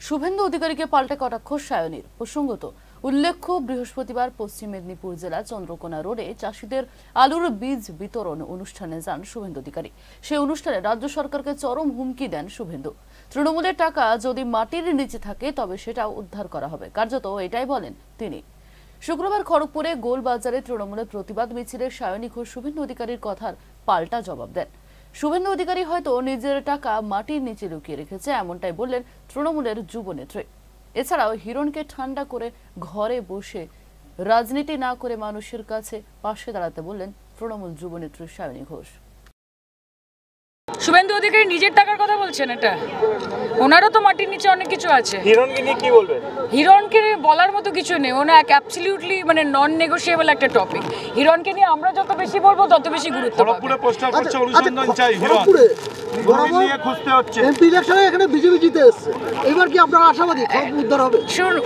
শুভেন্দু অধিকারীকে পাল্টা কটাক্ষ সায়নীর। প্রসঙ্গত উল্লেখ্য, বৃহস্পতিবার পশ্চিম মেদিনীপুর জেলা চন্দ্রকোনা রোডে চাষিদের আলুর বীজ বিতরণ অনুষ্ঠানে যান শুভেন্দু অধিকারী। সেই অনুষ্ঠানে রাজ্য সরকারকে চরম হুমকি দেন শুভেন্দু। তৃণমূলের টাকা যদি মাটির নিচে থাকে তবে সেটাও উদ্ধার করা হবে, কার্যত এটাই বলেন তিনি। শুক্রবার খড়গপুরে গোলবাজারে তৃণমূলের প্রতিবাদ মিছিলে সায়নী ঘোষ শুভেন্দু অধিকারীর কথার পাল্টা জবাব দেন। শুভেন্দু অধিকারী হয়তো নিজের টাকা মাটির নিচে লুকিয়ে রেখেছে, এমনটাই বললেন তৃণমূলের যুবনেত্রী। এছাড়াও হিরণকে ঠান্ডা করে ঘরে বসে রাজনীতি না করে মানুষের কাছে পাশে দাঁড়াতে বললেন তৃণমূল যুবনেত্রী সায়নী ঘোষ। শুভেন্দু অধিকারী নিজের টাকার কথা বলছেন, এটা ওনারও তো মাটির নিচে অনেক কিছু আছে। হিরণকে নিয়ে কি বলবেন? হিরণকে বলার মতো কিছু নেই, ওনা অ্যাবসলিউটলি নন নেগোশিয়েবল একটা টপিক। হিরণকে নিয়ে আমরা যত বেশি বলবো তত বেশি গুরুত্ব পাবে। খড়গপুরে পোস্টার করছে অনুসন্ধান চাই হিরণ নিয়ে খুঁজতে হচ্ছে। এমপি ইলেকশনে এখানে বিজেপি জিতে এসেছে, এবার কি আপনারা আশাবাদী খড়গপুর উদ্ধার হবে? শুনুন,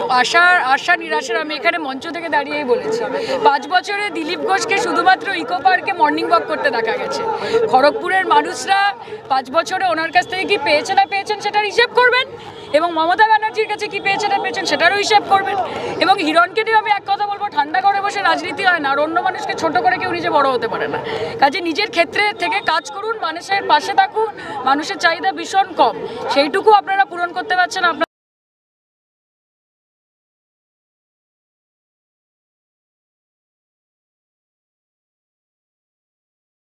আশা নিরাশার আমি এখানে মঞ্চ থেকে দাঁড়িয়েই বলেছি। 5 বছরে দিলীপ ঘোষকে শুধুমাত্র ইকো পার্কে মর্নিং ওয়াক করতে দেখা গেছে। খড়গপুরের মানুষরা 5 বছরে ওনার কাছ থেকে কি পেয়েছে না পেয়েছেন সেটার হিসেব করবেন, এবং মমতা ব্যানার্জির কাছে কি পেয়েছে না পেয়েছেন সেটারও হিসেব করবেন। এবং হিরণকে নিয়ে আমি এক কথা বলবো, ঠান্ডা করে বসে রাজনীতি হয় না, আর অন্য মানুষকে ছোট করে কেউ নিজে বড় হতে পারে না। কাজে নিজের ক্ষেত্রে থেকে কাজ করুন, মানুষের পাশে থাকুন। মানুষের চাহিদা ভীষণ কম, সেইটুকু আপনারা পূরণ করতে পারছেন। আপনার